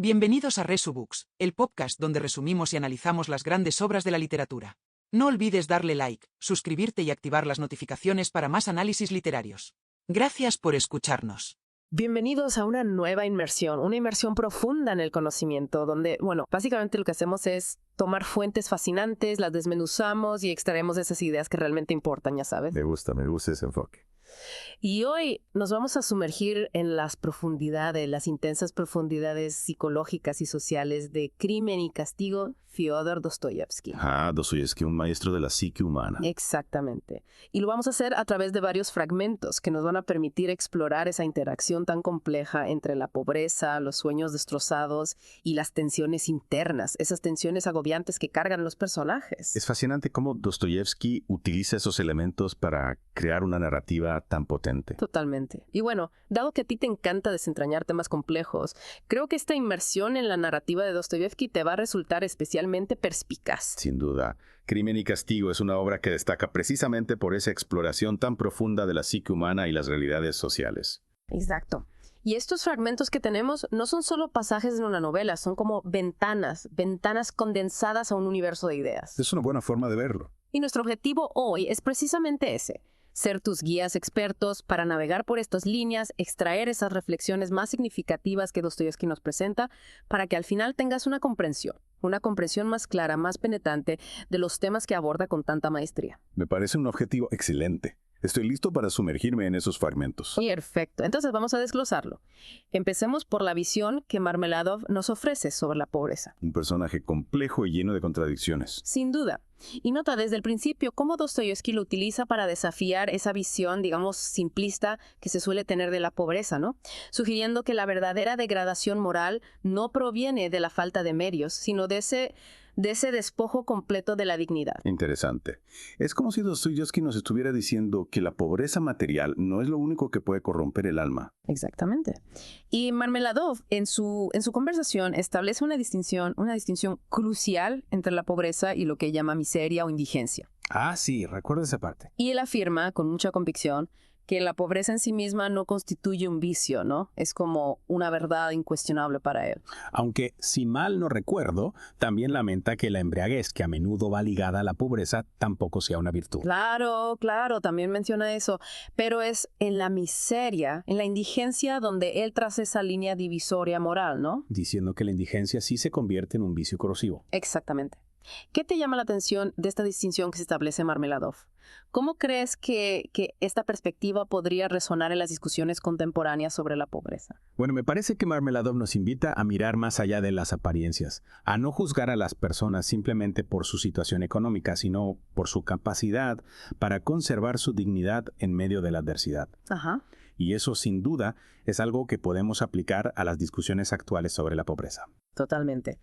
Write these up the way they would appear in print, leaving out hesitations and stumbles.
Bienvenidos a Resubooks, el podcast donde resumimos y analizamos las grandes obras de la literatura. No olvides darle like, suscribirte y activar las notificaciones para más análisis literarios. Gracias por escucharnos. Bienvenidos a una nueva inmersión, una inmersión profunda en el conocimiento, donde, básicamente lo que hacemos es tomar fuentes fascinantes, las desmenuzamos y extraemos esas ideas que realmente importan, ya sabes. Me gusta ese enfoque. Y hoy nos vamos a sumergir en las profundidades, las intensas profundidades psicológicas y sociales de Crimen y Castigo, Fyodor Dostoyevsky. Dostoyevsky, un maestro de la psique humana. Exactamente. Y lo vamos a hacer a través de varios fragmentos que nos van a permitir explorar esa interacción tan compleja entre la pobreza, los sueños destrozados y las tensiones internas, esas tensiones agobiantes que cargan los personajes. Es fascinante cómo Dostoyevsky utiliza esos elementos para crear una narrativa tan potente. Totalmente. Y bueno, dado que a ti te encanta desentrañar temas complejos, creo que esta inmersión en la narrativa de Dostoyevsky te va a resultar especialmente perspicaz. Sin duda. Crimen y Castigo es una obra que destaca precisamente por esa exploración tan profunda de la psique humana y las realidades sociales. Exacto. Y estos fragmentos que tenemos no son solo pasajes de una novela, son como ventanas condensadas a un universo de ideas. Es una buena forma de verlo. Y nuestro objetivo hoy es precisamente ese. Ser tus guías expertos para navegar por estas líneas, extraer esas reflexiones más significativas que Dostoyevsky nos presenta, para que al final tengas una comprensión más clara, más penetrante de los temas que aborda con tanta maestría. Me parece un objetivo excelente. Estoy listo para sumergirme en esos fragmentos. Perfecto. Entonces vamos a desglosarlo. Empecemos por la visión que Marmeladov nos ofrece sobre la pobreza. Un personaje complejo y lleno de contradicciones. Sin duda. Y nota desde el principio cómo Dostoyevsky lo utiliza para desafiar esa visión, digamos, simplista que se suele tener de la pobreza, ¿no? Sugiriendo que la verdadera degradación moral no proviene de la falta de medios, sino de ese despojo completo de la dignidad. Interesante. Es como si Dostoyevsky nos estuviera diciendo que la pobreza material no es lo único que puede corromper el alma. Exactamente. Y Marmeladov en su conversación establece una distinción crucial entre la pobreza y lo que llama miseria o indigencia. Sí, recuerdo esa parte. Y él afirma con mucha convicción que la pobreza en sí misma no constituye un vicio, ¿no? Es como una verdad incuestionable para él. Aunque, si mal no recuerdo, también lamenta que la embriaguez, que a menudo va ligada a la pobreza, tampoco sea una virtud. Claro, también menciona eso. Pero es en la miseria, en la indigencia, donde él traza esa línea divisoria moral, ¿no? Diciendo que la indigencia sí se convierte en un vicio corrosivo. Exactamente. ¿Qué te llama la atención de esta distinción que se establece Marmeladov? ¿Cómo crees que esta perspectiva podría resonar en las discusiones contemporáneas sobre la pobreza? Bueno, me parece que Marmeladov nos invita a mirar más allá de las apariencias, a no juzgar a las personas simplemente por su situación económica, sino por su capacidad para conservar su dignidad en medio de la adversidad. Ajá. Y eso, sin duda, es algo que podemos aplicar a las discusiones actuales sobre la pobreza. Totalmente.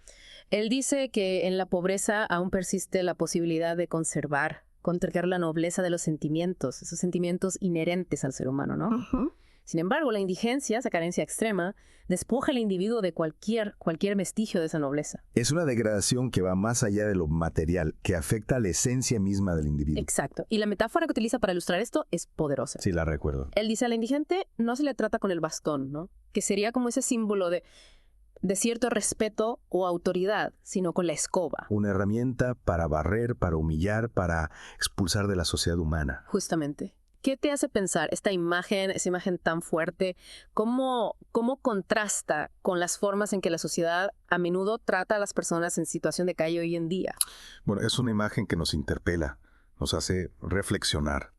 Él dice que en la pobreza aún persiste la posibilidad de conservar la nobleza de los sentimientos, esos sentimientos inherentes al ser humano, ¿no? Uh-huh. Sin embargo, la indigencia, esa carencia extrema, despoja al individuo de cualquier vestigio de esa nobleza. Es una degradación que va más allá de lo material, que afecta a la esencia misma del individuo. Exacto. Y la metáfora que utiliza para ilustrar esto es poderosa. Sí, la recuerdo. Él dice, a la indigente no se le trata con el bastón, ¿no? Que sería como ese símbolo de cierto respeto o autoridad, sino con la escoba. Una herramienta para barrer, para humillar, para expulsar de la sociedad humana. Justamente. ¿Qué te hace pensar esa imagen tan fuerte? ¿Cómo contrasta con las formas en que la sociedad a menudo trata a las personas en situación de calle hoy en día? Bueno, es una imagen que nos interpela, nos hace reflexionar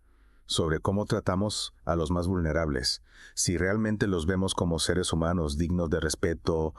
sobre cómo tratamos a los más vulnerables, si realmente los vemos como seres humanos dignos de respeto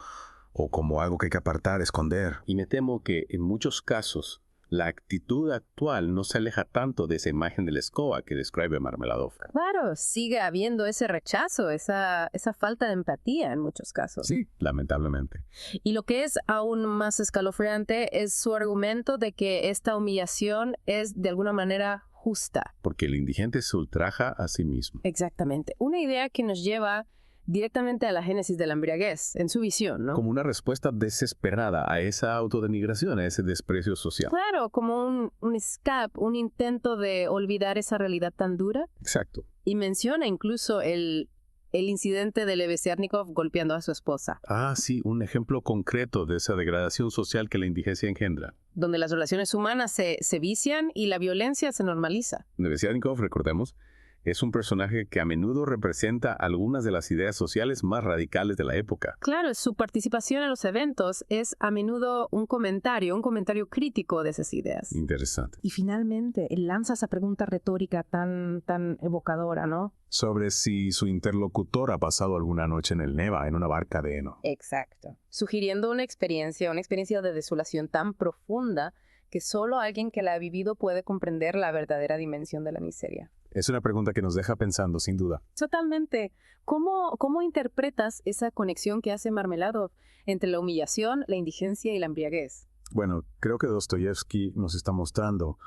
o como algo que hay que apartar, esconder. Y me temo que en muchos casos la actitud actual no se aleja tanto de esa imagen de la escoba que describe Marmeladov. Claro, sigue habiendo ese rechazo, esa falta de empatía en muchos casos. Sí, lamentablemente. Y lo que es aún más escalofriante es su argumento de que esta humillación es de alguna manera justa. Porque el indigente se ultraja a sí mismo. Exactamente. Una idea que nos lleva directamente a la génesis de la embriaguez, en su visión, ¿no? Como una respuesta desesperada a esa autodenigración, a ese desprecio social. Claro, como un escape, un intento de olvidar esa realidad tan dura. Exacto. Y menciona incluso el el incidente de Lebeziatnikov golpeando a su esposa, Ah, sí, un ejemplo concreto de esa degradación social que la indigencia engendra. donde las relaciones humanas se vician y la violencia se normaliza. Lebeziatnikov, recordemos, es un personaje que a menudo representa algunas de las ideas sociales más radicales de la época. Claro, su participación en los eventos es a menudo un comentario crítico de esas ideas. Interesante. Y finalmente, él lanza esa pregunta retórica tan evocadora, ¿no? Sobre si su interlocutor ha pasado alguna noche en el Neva, en una barca de heno. Exacto. Sugiriendo una experiencia de desolación tan profunda que solo alguien que la ha vivido puede comprender la verdadera dimensión de la miseria. Es una pregunta que nos deja pensando, sin duda. Totalmente. ¿Cómo interpretas esa conexión que hace Marmeladov entre la humillación, la indigencia y la embriaguez? Bueno, creo que Dostoyevsky nos está mostrando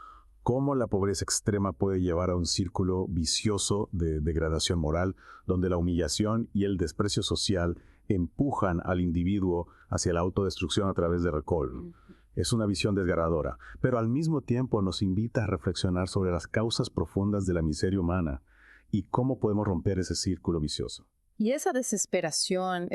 cómo la pobreza extrema puede llevar a un círculo vicioso de degradación moral, donde la humillación y el desprecio social empujan al individuo hacia la autodestrucción a través del alcohol. Es una visión desgarradora, pero al mismo tiempo nos invita a reflexionar sobre las causas profundas de la miseria humana y cómo podemos romper ese círculo vicioso. Y esa desesperación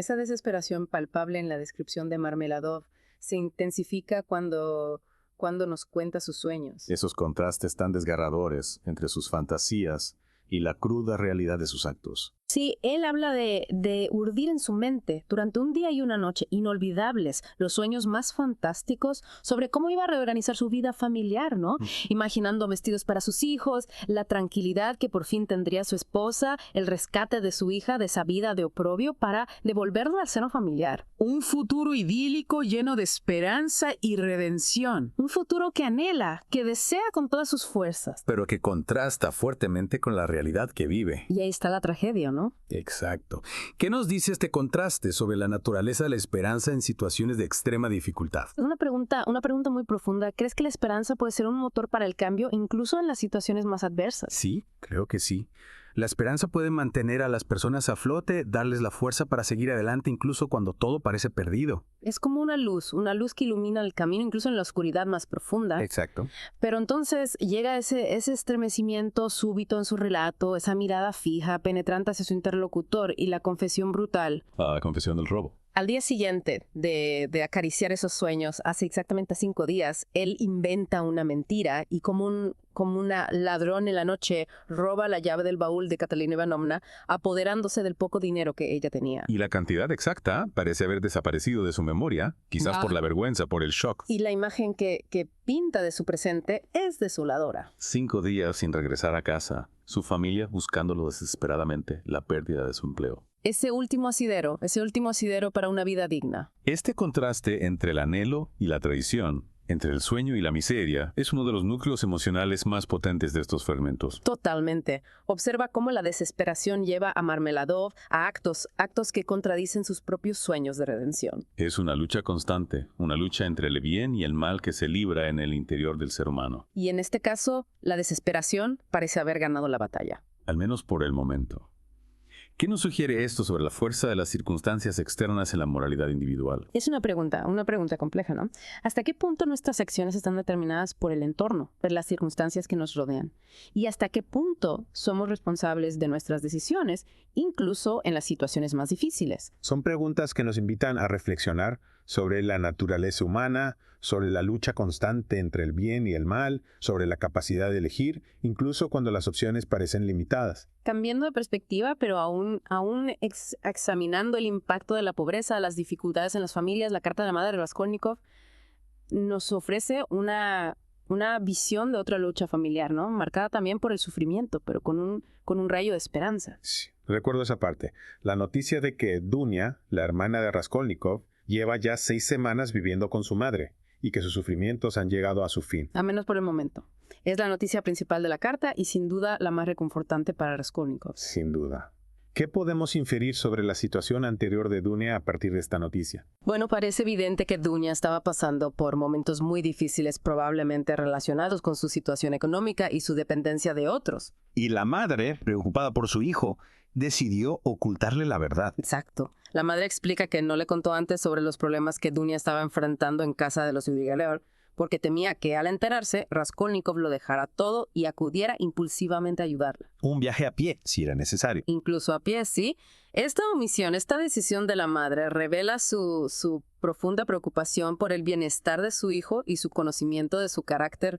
palpable en la descripción de Marmeladov se intensifica cuando nos cuenta sus sueños. Esos contrastes tan desgarradores entre sus fantasías y la cruda realidad de sus actos. Sí, él habla de urdir en su mente durante un día y una noche inolvidables los sueños más fantásticos sobre cómo iba a reorganizar su vida familiar, ¿no? Imaginando vestidos para sus hijos, la tranquilidad que por fin tendría su esposa, el rescate de su hija de esa vida de oprobio para devolverlo al seno familiar. Un futuro idílico lleno de esperanza y redención. Un futuro que anhela, que desea con todas sus fuerzas. Pero que contrasta fuertemente con la realidad que vive. Y ahí está la tragedia, ¿no? Exacto. ¿Qué nos dice este contraste sobre la naturaleza de la esperanza en situaciones de extrema dificultad? Es una pregunta muy profunda. ¿Crees que la esperanza puede ser un motor para el cambio incluso en las situaciones más adversas? Sí, creo que sí. La esperanza puede mantener a las personas a flote, darles la fuerza para seguir adelante incluso cuando todo parece perdido. Es como una luz que ilumina el camino incluso en la oscuridad más profunda. Exacto. Pero entonces llega ese estremecimiento súbito en su relato, esa mirada fija, penetrante hacia su interlocutor y la confesión brutal. La confesión del robo. Al día siguiente de acariciar esos sueños, hace exactamente 5 días, él inventa una mentira y como un ladrón en la noche roba la llave del baúl de Catalina Ivanovna, apoderándose del poco dinero que ella tenía. Y la cantidad exacta parece haber desaparecido de su memoria, quizás por la vergüenza, por el shock. Y la imagen que pinta de su presente es desoladora. 5 días sin regresar a casa, su familia buscándolo desesperadamente, la pérdida de su empleo. Ese último asidero para una vida digna. Este contraste entre el anhelo y la traición, entre el sueño y la miseria, es uno de los núcleos emocionales más potentes de estos fragmentos. Totalmente. Observa cómo la desesperación lleva a Marmeladov a actos que contradicen sus propios sueños de redención. Es una lucha constante, una lucha entre el bien y el mal que se libra en el interior del ser humano. Y en este caso, la desesperación parece haber ganado la batalla. Al menos por el momento. ¿Qué nos sugiere esto sobre la fuerza de las circunstancias externas en la moralidad individual? Es una pregunta compleja, ¿no? ¿Hasta qué punto nuestras acciones están determinadas por el entorno, por las circunstancias que nos rodean? ¿Y hasta qué punto somos responsables de nuestras decisiones, incluso en las situaciones más difíciles? Son preguntas que nos invitan a reflexionar sobre la naturaleza humana, sobre la lucha constante entre el bien y el mal, sobre la capacidad de elegir, incluso cuando las opciones parecen limitadas. Cambiando de perspectiva, pero aún examinando el impacto de la pobreza, las dificultades en las familias, la carta de la madre de Raskolnikov nos ofrece una visión de otra lucha familiar, ¿no? Marcada también por el sufrimiento, pero con un rayo de esperanza. Sí, recuerdo esa parte. La noticia de que Dunia, la hermana de Raskolnikov, lleva ya 6 semanas viviendo con su madre y que sus sufrimientos han llegado a su fin. A menos por el momento. Es la noticia principal de la carta y sin duda la más reconfortante para Raskolnikov. Sin duda. ¿Qué podemos inferir sobre la situación anterior de Dunia a partir de esta noticia? Bueno, parece evidente que Dunia estaba pasando por momentos muy difíciles, probablemente relacionados con su situación económica y su dependencia de otros. Y la madre, preocupada por su hijo, decidió ocultarle la verdad. Exacto. La madre explica que no le contó antes sobre los problemas que Dunia estaba enfrentando en casa de los Yudigaler, porque temía que al enterarse, Raskolnikov lo dejara todo y acudiera impulsivamente a ayudarla. Un viaje a pie, si era necesario. Incluso a pie, sí. Esta omisión, esta decisión de la madre revela su profunda preocupación por el bienestar de su hijo y su conocimiento de su carácter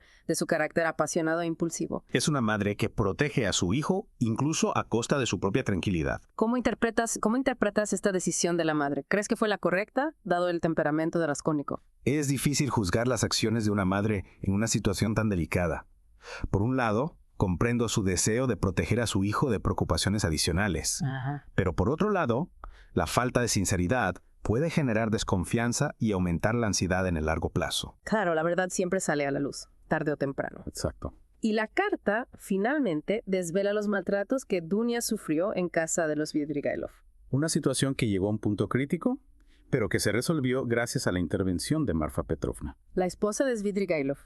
apasionado e impulsivo. Es una madre que protege a su hijo incluso a costa de su propia tranquilidad. ¿Cómo interpretas esta decisión de la madre? ¿Crees que fue la correcta, dado el temperamento de Raskolnikov? Es difícil juzgar las acciones de una madre en una situación tan delicada. Por un lado, comprendo su deseo de proteger a su hijo de preocupaciones adicionales. Pero por otro lado, la falta de sinceridad puede generar desconfianza y aumentar la ansiedad en el largo plazo. Claro, la verdad siempre sale a la luz, tarde o temprano. Exacto. Y la carta, finalmente, desvela los maltratos que Dunia sufrió en casa de los Svidrigailov. Una situación que llegó a un punto crítico, pero que se resolvió gracias a la intervención de Marfa Petrovna. La esposa de Svidrigailov.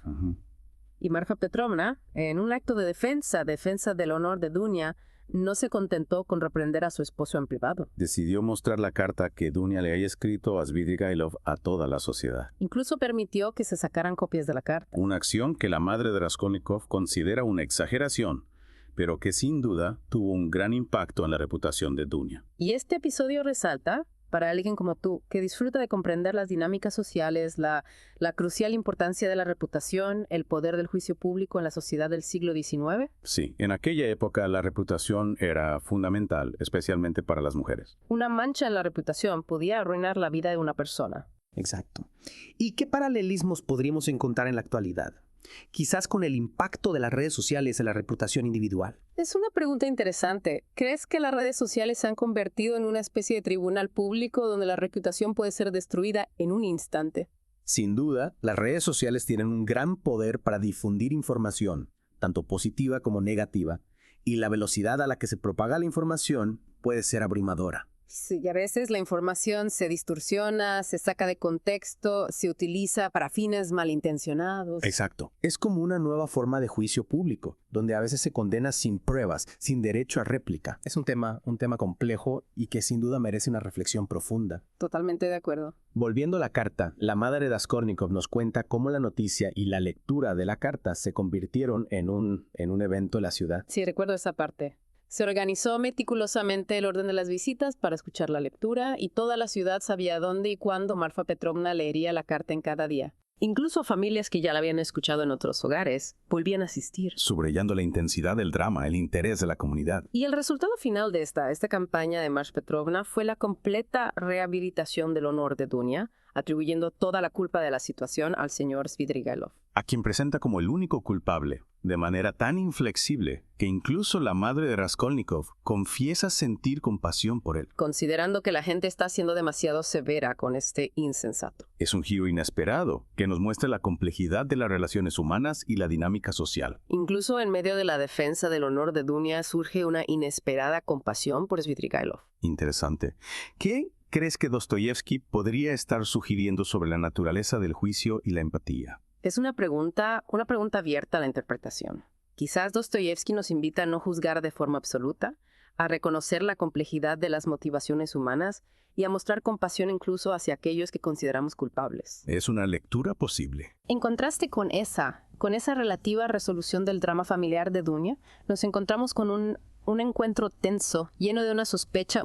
Y Marfa Petrovna, en un acto de defensa del honor de Dunia, no se contentó con reprender a su esposo en privado. Decidió mostrar la carta que Dunia le haya escrito a Svidrigailov a toda la sociedad. Incluso permitió que se sacaran copias de la carta. Una acción que la madre de Raskolnikov considera una exageración, pero que sin duda tuvo un gran impacto en la reputación de Dunia. Y este episodio resalta, para alguien como tú, que disfruta de comprender las dinámicas sociales, la crucial importancia de la reputación, el poder del juicio público en la sociedad del siglo XIX. Sí, en aquella época la reputación era fundamental, especialmente para las mujeres. Una mancha en la reputación podía arruinar la vida de una persona. Exacto. ¿Y qué paralelismos podríamos encontrar en la actualidad? Quizás con el impacto de las redes sociales en la reputación individual. Es una pregunta interesante. ¿Crees que las redes sociales se han convertido en una especie de tribunal público donde la reputación puede ser destruida en un instante? Sin duda, las redes sociales tienen un gran poder para difundir información, tanto positiva como negativa, y la velocidad a la que se propaga la información puede ser abrumadora. Sí, y a veces la información se distorsiona, se saca de contexto, se utiliza para fines malintencionados. Exacto. Es como una nueva forma de juicio público, donde a veces se condena sin pruebas, sin derecho a réplica. Es un tema complejo y que sin duda merece una reflexión profunda. Totalmente de acuerdo. Volviendo a la carta, la madre de Raskolnikov nos cuenta cómo la noticia y la lectura de la carta se convirtieron en un evento en la ciudad. Sí, recuerdo esa parte. Se organizó meticulosamente el orden de las visitas para escuchar la lectura y toda la ciudad sabía dónde y cuándo Marfa Petrovna leería la carta en cada día. Incluso familias que ya la habían escuchado en otros hogares volvían a asistir. Subrayando la intensidad del drama, el interés de la comunidad. Y el resultado final de esta campaña de Marfa Petrovna fue la completa rehabilitación del honor de Dunia, atribuyendo toda la culpa de la situación al señor Svidrigailov. A quien presenta como el único culpable, de manera tan inflexible que incluso la madre de Raskolnikov confiesa sentir compasión por él. Considerando que la gente está siendo demasiado severa con este insensato. Es un giro inesperado que nos muestra la complejidad de las relaciones humanas y la dinámica social. Incluso en medio de la defensa del honor de Dunia surge una inesperada compasión por Svidrigailov. Interesante. ¿Qué crees que Dostoyevsky podría estar sugiriendo sobre la naturaleza del juicio y la empatía? Es una pregunta abierta a la interpretación. Quizás Dostoyevsky nos invita a no juzgar de forma absoluta, a reconocer la complejidad de las motivaciones humanas y a mostrar compasión incluso hacia aquellos que consideramos culpables. Es una lectura posible. En contraste con esa relativa resolución del drama familiar de Dunia, nos encontramos con un encuentro tenso, lleno de una sospecha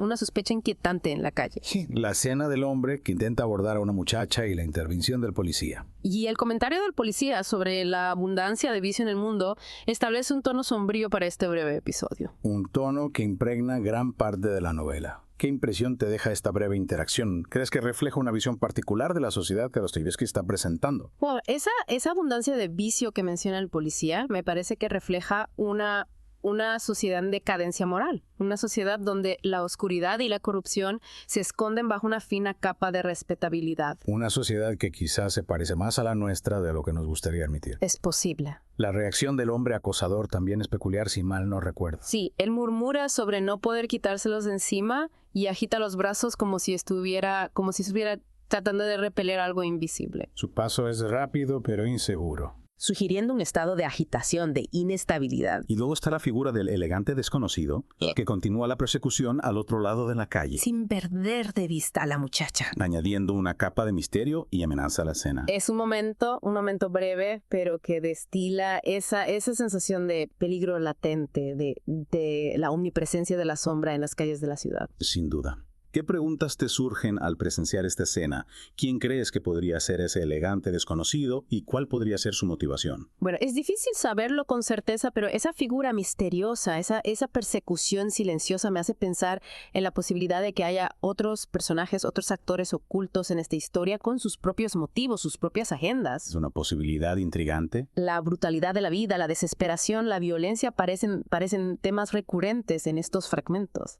inquietante en la calle. Sí, la escena del hombre que intenta abordar a una muchacha y la intervención del policía. Y el comentario del policía sobre la abundancia de vicio en el mundo establece un tono sombrío para este breve episodio. Un tono que impregna gran parte de la novela. ¿Qué impresión te deja esta breve interacción? ¿Crees que refleja una visión particular de la sociedad que Dostoyevsky está presentando? Bueno, esa abundancia de vicio que menciona el policía me parece que refleja una sociedad en decadencia moral, una sociedad donde la oscuridad y la corrupción se esconden bajo una fina capa de respetabilidad. Una sociedad que quizás se parece más a la nuestra de lo que nos gustaría admitir. Es posible. La reacción del hombre acosador también es peculiar, si mal no recuerdo. Sí, él murmura sobre no poder quitárselos de encima y agita los brazos como si estuviera tratando de repeler algo invisible. Su paso es rápido pero inseguro. sugiriendo un estado de agitación, de inestabilidad. Y luego está la figura del elegante desconocido que continúa la persecución al otro lado de la calle, Sin perder de vista a la muchacha. añadiendo una capa de misterio y amenaza a la escena. Es un momento breve, pero que destila esa sensación de peligro latente, de la omnipresencia de la sombra en las calles de la ciudad. Sin duda. ¿Qué preguntas te surgen al presenciar esta escena? ¿Quién crees que podría ser ese elegante desconocido y cuál podría ser su motivación? Bueno, es difícil saberlo con certeza, pero esa figura misteriosa, esa persecución silenciosa me hace pensar en la posibilidad de que haya otros personajes, otros actores ocultos en esta historia con sus propios motivos, sus propias agendas. ¿Es una posibilidad intrigante? La brutalidad de la vida, la desesperación, la violencia parecen temas recurrentes en estos fragmentos.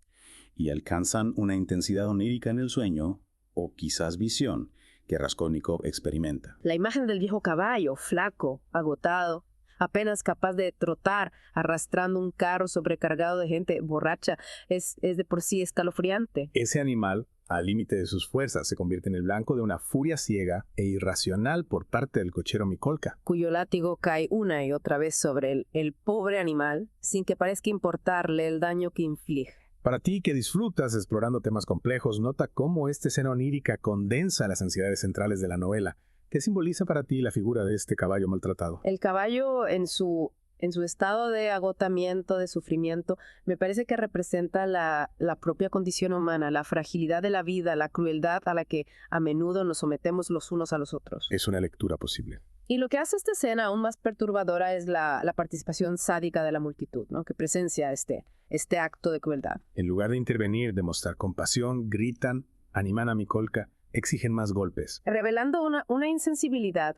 Y alcanzan una intensidad onírica en el sueño, o quizás visión, que Raskolnikov experimenta. La imagen del viejo caballo, flaco, agotado, apenas capaz de trotar, arrastrando un carro sobrecargado de gente borracha, es de por sí escalofriante. Ese animal, al límite de sus fuerzas, se convierte en el blanco de una furia ciega e irracional por parte del cochero Mikolka, cuyo látigo cae una y otra vez sobre el pobre animal, sin que parezca importarle el daño que inflige. Para ti que disfrutas explorando temas complejos, nota cómo esta escena onírica condensa las ansiedades centrales de la novela. ¿Qué simboliza para ti la figura de este caballo maltratado? El caballo en su estado de agotamiento, de sufrimiento, me parece que representa la propia condición humana, la fragilidad de la vida, la crueldad a la que a menudo nos sometemos los unos a los otros. Es una lectura posible. Y lo que hace esta escena aún más perturbadora es la participación sádica de la multitud, ¿no? Que presencia este acto de crueldad. En lugar de intervenir, de mostrar compasión, gritan, animan a Mikolka, exigen más golpes. Revelando una insensibilidad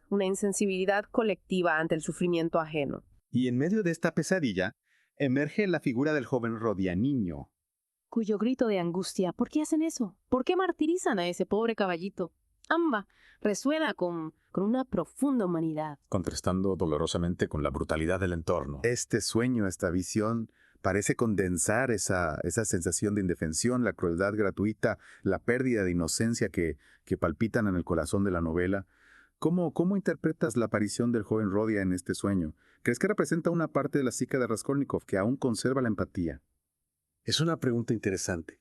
colectiva ante el sufrimiento ajeno. Y en medio de esta pesadilla, emerge la figura del joven Rodianiño, cuyo grito de angustia, ¿por qué hacen eso? ¿Por qué martirizan a ese pobre caballito? Amba, resuena con una profunda humanidad. Contrastando dolorosamente con la brutalidad del entorno. Este sueño, esta visión, parece condensar esa sensación de indefensión, la crueldad gratuita, la pérdida de inocencia que palpitan en el corazón de la novela. ¿Cómo interpretas la aparición del joven Rodia en este sueño? ¿Crees que representa una parte de la psique de Raskolnikov que aún conserva la empatía? Es una pregunta interesante.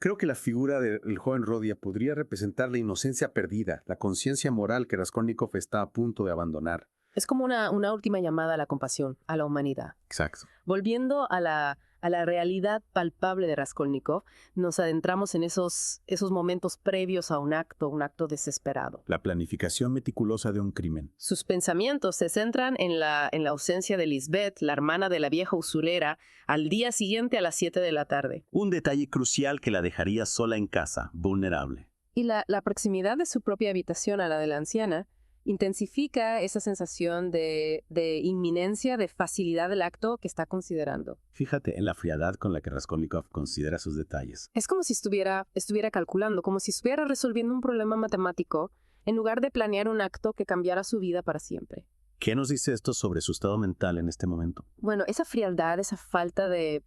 Creo que la figura del joven Rodia podría representar la inocencia perdida, la conciencia moral que Raskolnikov está a punto de abandonar. Es como una última llamada a la compasión, a la humanidad. Exacto. Volviendo a la realidad palpable de Raskolnikov, nos adentramos en esos momentos previos a un acto desesperado. La planificación meticulosa de un crimen. Sus pensamientos se centran en la ausencia de Lisbeth, la hermana de la vieja usurera, al día siguiente a las 7 de la tarde. Un detalle crucial que la dejaría sola en casa, vulnerable. Y la proximidad de su propia habitación a la de la anciana intensifica esa sensación de inminencia, de facilidad del acto que está considerando. Fíjate en la frialdad con la que Raskolnikov considera sus detalles. Es como si estuviera calculando, como si estuviera resolviendo un problema matemático, en lugar de planear un acto que cambiara su vida para siempre. ¿Qué nos dice esto sobre su estado mental en este momento? Bueno, esa frialdad, esa falta de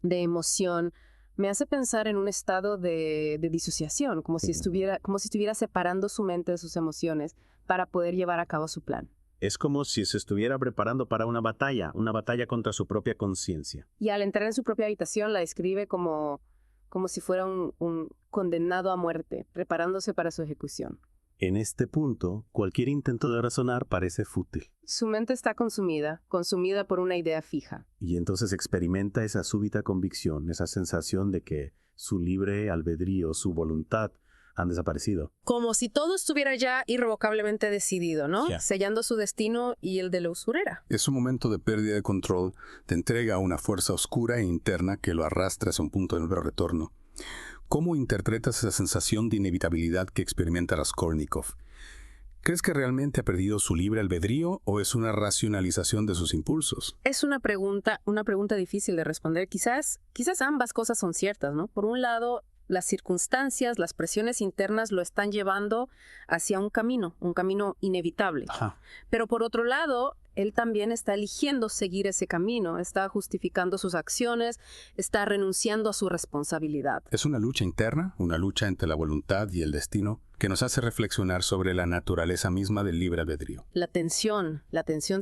emoción, me hace pensar en un estado de disociación, como si estuviera separando su mente de sus emociones para poder llevar a cabo su plan. Es como si se estuviera preparando para una batalla contra su propia conciencia. Y al entrar en su propia habitación la describe como si fuera un condenado a muerte, preparándose para su ejecución. En este punto, cualquier intento de razonar parece fútil. Su mente está consumida por una idea fija. Y entonces experimenta esa súbita convicción, esa sensación de que su libre albedrío, su voluntad, han desaparecido. Como si todo estuviera ya irrevocablemente decidido, ¿no? Yeah. Sellando su destino y el de la usurera. Es un momento de pérdida de control, te entrega a una fuerza oscura e interna que lo arrastra hacia un punto de no retorno. ¿Cómo interpretas esa sensación de inevitabilidad que experimenta Raskolnikov? ¿Crees que realmente ha perdido su libre albedrío o es una racionalización de sus impulsos? Es una pregunta difícil de responder. Quizás ambas cosas son ciertas, ¿no? Por un lado, las circunstancias, las presiones internas lo están llevando hacia un camino inevitable. Ajá. Pero por otro lado, él también está eligiendo seguir ese camino, está justificando sus acciones, está renunciando a su responsabilidad. Es una lucha interna, una lucha entre la voluntad y el destino, que nos hace reflexionar sobre la naturaleza misma del libre albedrío. La tensión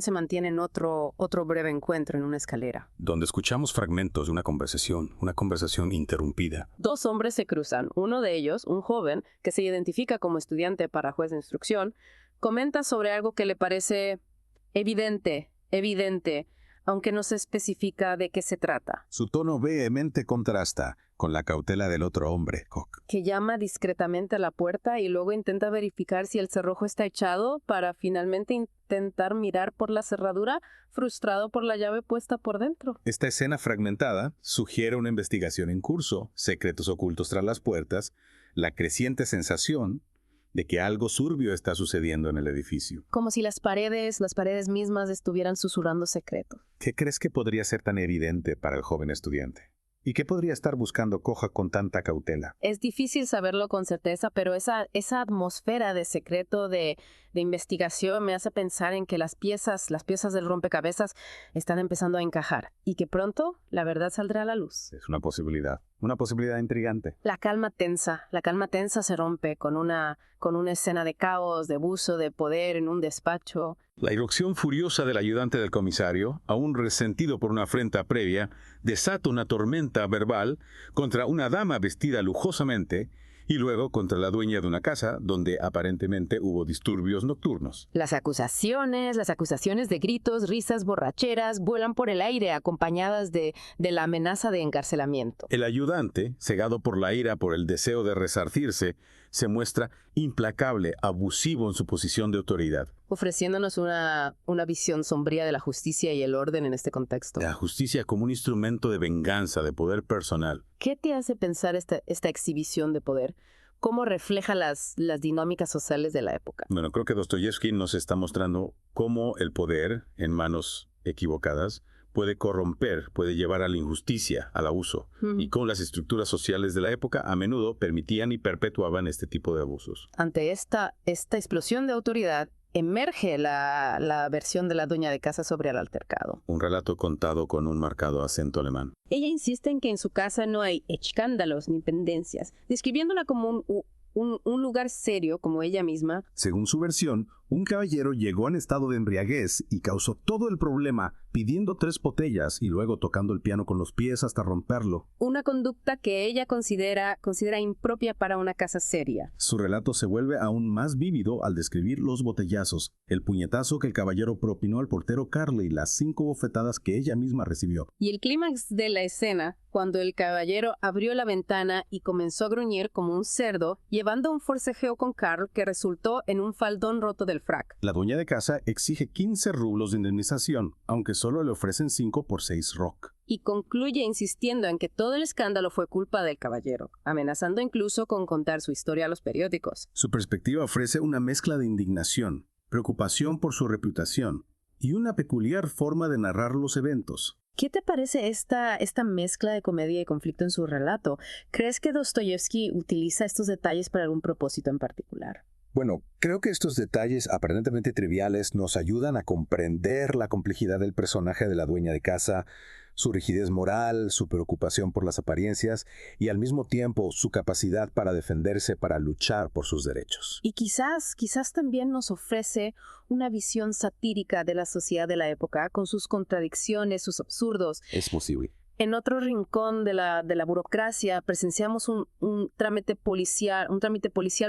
se mantiene en otro breve encuentro en una escalera. Donde escuchamos fragmentos de una conversación interrumpida. Dos hombres se cruzan. Uno de ellos, un joven que se identifica como estudiante para juez de instrucción, comenta sobre algo que le parece evidente, aunque no se especifica de qué se trata. Su tono vehemente contrasta con la cautela del otro hombre, Koch. Que llama discretamente a la puerta y luego intenta verificar si el cerrojo está echado para finalmente intentar mirar por la cerradura, frustrado por la llave puesta por dentro. Esta escena fragmentada sugiere una investigación en curso, secretos ocultos tras las puertas, la creciente sensación de que algo turbio está sucediendo en el edificio. Como si las paredes mismas estuvieran susurrando secretos. ¿Qué crees que podría ser tan evidente para el joven estudiante? ¿Y qué podría estar buscando Koch con tanta cautela? Es difícil saberlo con certeza, pero esa atmósfera de secreto, de investigación, me hace pensar en que las piezas del rompecabezas están empezando a encajar y que pronto la verdad saldrá a la luz. Es una posibilidad intrigante. La calma tensa se rompe con una escena de caos, de abuso de poder en un despacho. La irrupción furiosa del ayudante del comisario, aún resentido por una afrenta previa, desata una tormenta verbal contra una dama vestida lujosamente y luego contra la dueña de una casa donde aparentemente hubo disturbios nocturnos. Las acusaciones de gritos, risas, borracheras vuelan por el aire acompañadas de la amenaza de encarcelamiento. El ayudante, cegado por la ira por el deseo de resarcirse, se muestra implacable, abusivo en su posición de autoridad. Ofreciéndonos una visión sombría de la justicia y el orden en este contexto. La justicia como un instrumento de venganza, de poder personal. ¿Qué te hace pensar esta exhibición de poder? ¿Cómo refleja las dinámicas sociales de la época? Bueno, creo que Dostoyevsky nos está mostrando cómo el poder, en manos equivocadas, puede corromper, puede llevar a la injusticia, al abuso, y cómo las estructuras sociales de la época a menudo permitían y perpetuaban este tipo de abusos. Ante esta explosión de autoridad, emerge la versión de la dueña de casa sobre el altercado. Un relato contado con un marcado acento alemán. Ella insiste en que en su casa no hay escándalos ni pendencias, describiéndola como un lugar serio, como ella misma. Según su versión, un caballero llegó en estado de embriaguez y causó todo el problema, pidiendo 3 botellas y luego tocando el piano con los pies hasta romperlo. Una conducta que ella considera impropia para una casa seria. Su relato se vuelve aún más vívido al describir los botellazos, el puñetazo que el caballero propinó al portero Carly, las 5 bofetadas que ella misma recibió. Y el clímax de la escena, cuando el caballero abrió la ventana y comenzó a gruñir como un cerdo, llevando un forcejeo con Carl que resultó en un faldón roto del frac. La dueña de casa exige 15 rublos de indemnización, aunque solo le ofrecen 5 por 6 rock. Y concluye insistiendo en que todo el escándalo fue culpa del caballero, amenazando incluso con contar su historia a los periódicos. Su perspectiva ofrece una mezcla de indignación, preocupación por su reputación y una peculiar forma de narrar los eventos. ¿Qué te parece esta mezcla de comedia y conflicto en su relato? ¿Crees que Dostoyevsky utiliza estos detalles para algún propósito en particular? Bueno, creo que estos detalles aparentemente triviales nos ayudan a comprender la complejidad del personaje de la dueña de casa, su rigidez moral, su preocupación por las apariencias y al mismo tiempo su capacidad para defenderse, para luchar por sus derechos. Y quizás también nos ofrece una visión satírica de la sociedad de la época, con sus contradicciones, sus absurdos. Es posible. En otro rincón de la burocracia presenciamos un trámite policial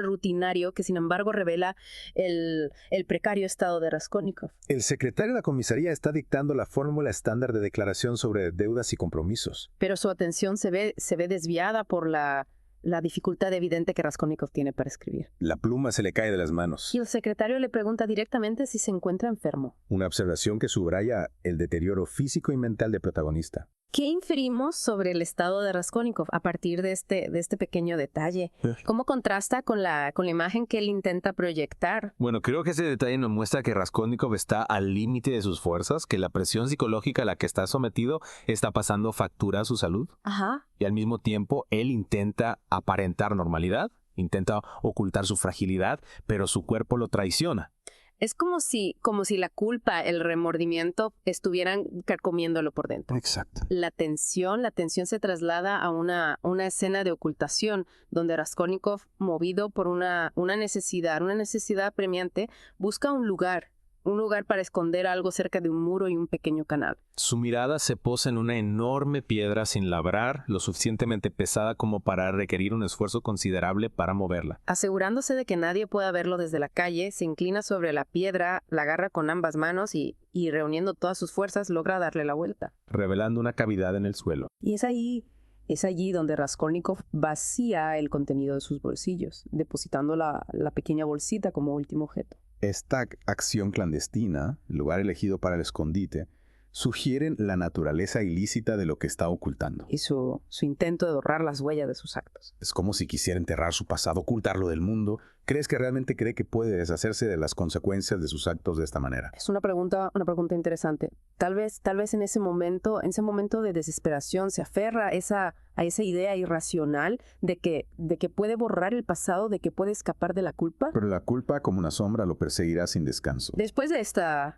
rutinario que sin embargo revela el precario estado de Raskolnikov. El secretario de la comisaría está dictando la fórmula estándar de declaración sobre deudas y compromisos. Pero su atención se ve desviada por la dificultad evidente que Raskolnikov tiene para escribir. La pluma se le cae de las manos. Y el secretario le pregunta directamente si se encuentra enfermo. Una observación que subraya el deterioro físico y mental del protagonista. ¿Qué inferimos sobre el estado de Raskolnikov a partir de este pequeño detalle? ¿Cómo contrasta con la imagen que él intenta proyectar? Bueno, creo que ese detalle nos muestra que Raskolnikov está al límite de sus fuerzas, que la presión psicológica a la que está sometido está pasando factura a su salud. Ajá. Y al mismo tiempo, él intenta aparentar normalidad, intenta ocultar su fragilidad, pero su cuerpo lo traiciona. Es como si la culpa, el remordimiento estuvieran carcomiéndolo por dentro. Exacto. La tensión se traslada a una escena de ocultación donde Raskolnikov, movido por una necesidad apremiante, busca un lugar para esconder algo cerca de un muro y un pequeño canal. Su mirada se posa en una enorme piedra sin labrar, lo suficientemente pesada como para requerir un esfuerzo considerable para moverla. Asegurándose de que nadie pueda verlo desde la calle, se inclina sobre la piedra, la agarra con ambas manos y reuniendo todas sus fuerzas logra darle la vuelta. Revelando una cavidad en el suelo. Y es allí donde Raskolnikov vacía el contenido de sus bolsillos, depositando la pequeña bolsita como último objeto. Esta acción clandestina, el lugar elegido para el escondite, sugieren la naturaleza ilícita de lo que está ocultando. Y su intento de borrar las huellas de sus actos. Es como si quisiera enterrar su pasado, ocultarlo del mundo. ¿Crees que realmente cree que puede deshacerse de las consecuencias de sus actos de esta manera? Es una pregunta interesante. Tal vez en ese momento de desesperación se aferra a esa idea irracional de que puede borrar el pasado, de que puede escapar de la culpa. Pero la culpa, como una sombra, lo perseguirá sin descanso. Después de esta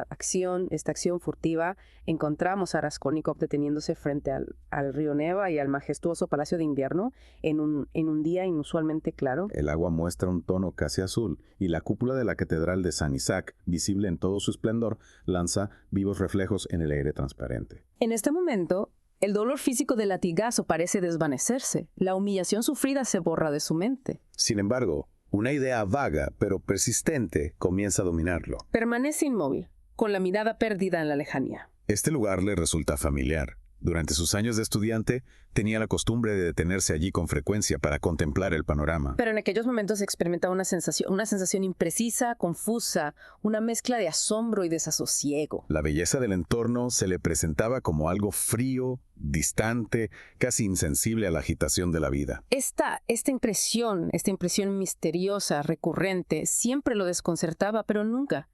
acción furtiva, encontramos a Raskolnikov deteniéndose frente al río Neva y al majestuoso Palacio de Invierno en un día inusualmente claro. El agua muestra un tono casi azul y la cúpula de la Catedral de San Isaac, visible en todo su esplendor, lanza vivos reflejos en el aire transparente. En este momento, el dolor físico del latigazo parece desvanecerse. La humillación sufrida se borra de su mente. Sin embargo, una idea vaga, pero persistente, comienza a dominarlo. Permanece inmóvil, con la mirada perdida en la lejanía. Este lugar le resulta familiar. Durante sus años de estudiante, tenía la costumbre de detenerse allí con frecuencia para contemplar el panorama. Pero en aquellos momentos experimentaba una sensación imprecisa, confusa, una mezcla de asombro y desasosiego. La belleza del entorno se le presentaba como algo frío, distante, casi insensible a la agitación de la vida. Esta impresión misteriosa, recurrente, siempre lo desconcertaba, pero nunca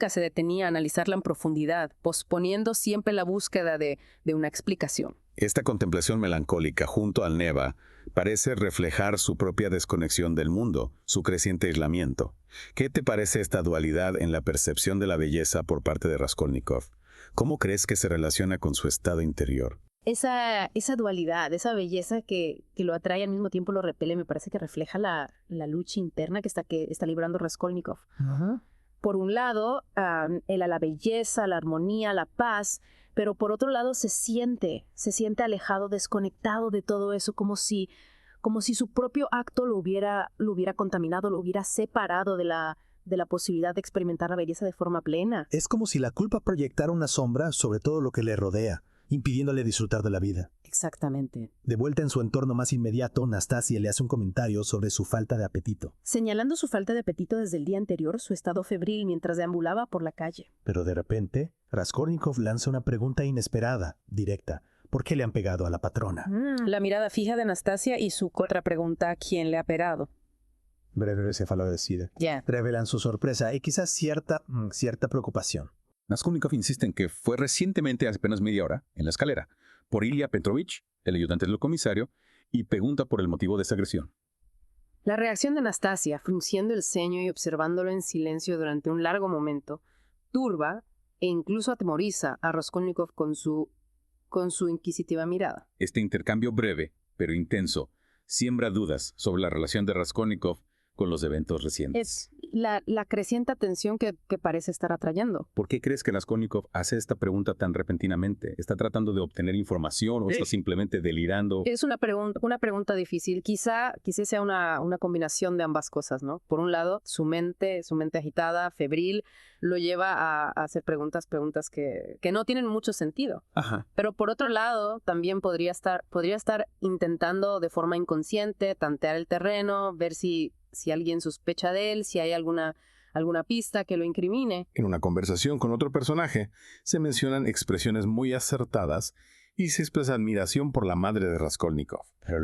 se detenía a analizarla en profundidad, posponiendo siempre la búsqueda de una explicación. Esta contemplación melancólica junto al Neva parece reflejar su propia desconexión del mundo, su creciente aislamiento. ¿Qué te parece esta dualidad en la percepción de la belleza por parte de Raskolnikov? ¿Cómo crees que se relaciona con su estado interior? Esa dualidad, esa belleza que lo atrae y al mismo tiempo lo repele, me parece que refleja la lucha interna que está librando Raskolnikov. Uh-huh. Por un lado, él a la belleza, la armonía, la paz, pero por otro lado se siente alejado, desconectado de todo eso, como si su propio acto lo hubiera contaminado, lo hubiera separado de la posibilidad de experimentar la belleza de forma plena. Es como si la culpa proyectara una sombra sobre todo lo que le rodea, impidiéndole disfrutar de la vida. Exactamente. De vuelta en su entorno más inmediato, Nastasia le hace un comentario sobre su falta de apetito. Señalando su falta de apetito desde el día anterior, su estado febril mientras deambulaba por la calle. Pero de repente, Raskolnikov lanza una pregunta inesperada, directa. ¿Por qué le han pegado a la patrona? La mirada fija de Nastasia y su contrapregunta, ¿quién le ha pegado? Breve cefalorraquídea. Revelan su sorpresa y quizás cierta preocupación. Raskolnikov insiste en que fue recientemente, hace apenas media hora, en la escalera, por Ilya Petrovich, el ayudante del comisario, y pregunta por el motivo de esa agresión. La reacción de Nastasia, frunciendo el ceño y observándolo en silencio durante un largo momento, turba e incluso atemoriza a Raskolnikov con su inquisitiva mirada. Este intercambio breve, pero intenso, siembra dudas sobre la relación de Raskolnikov con los eventos recientes. Es la creciente tensión que parece estar atrayendo. ¿Por qué crees que Raskolnikov hace esta pregunta tan repentinamente? ¿Está tratando de obtener información o está simplemente delirando? Es una pregunta difícil. Quizá sea una combinación de ambas cosas, ¿no? Por un lado, su mente agitada, febril, lo lleva a hacer preguntas que no tienen mucho sentido. Ajá. Pero por otro lado, también podría estar intentando de forma inconsciente tantear el terreno, ver si alguien sospecha de él, si hay alguna pista que lo incrimine. En una conversación con otro personaje, se mencionan expresiones muy acertadas y se expresa admiración por la madre de Raskolnikov. Pero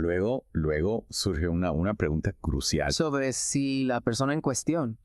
luego surge una pregunta crucial. Sobre si la persona en cuestión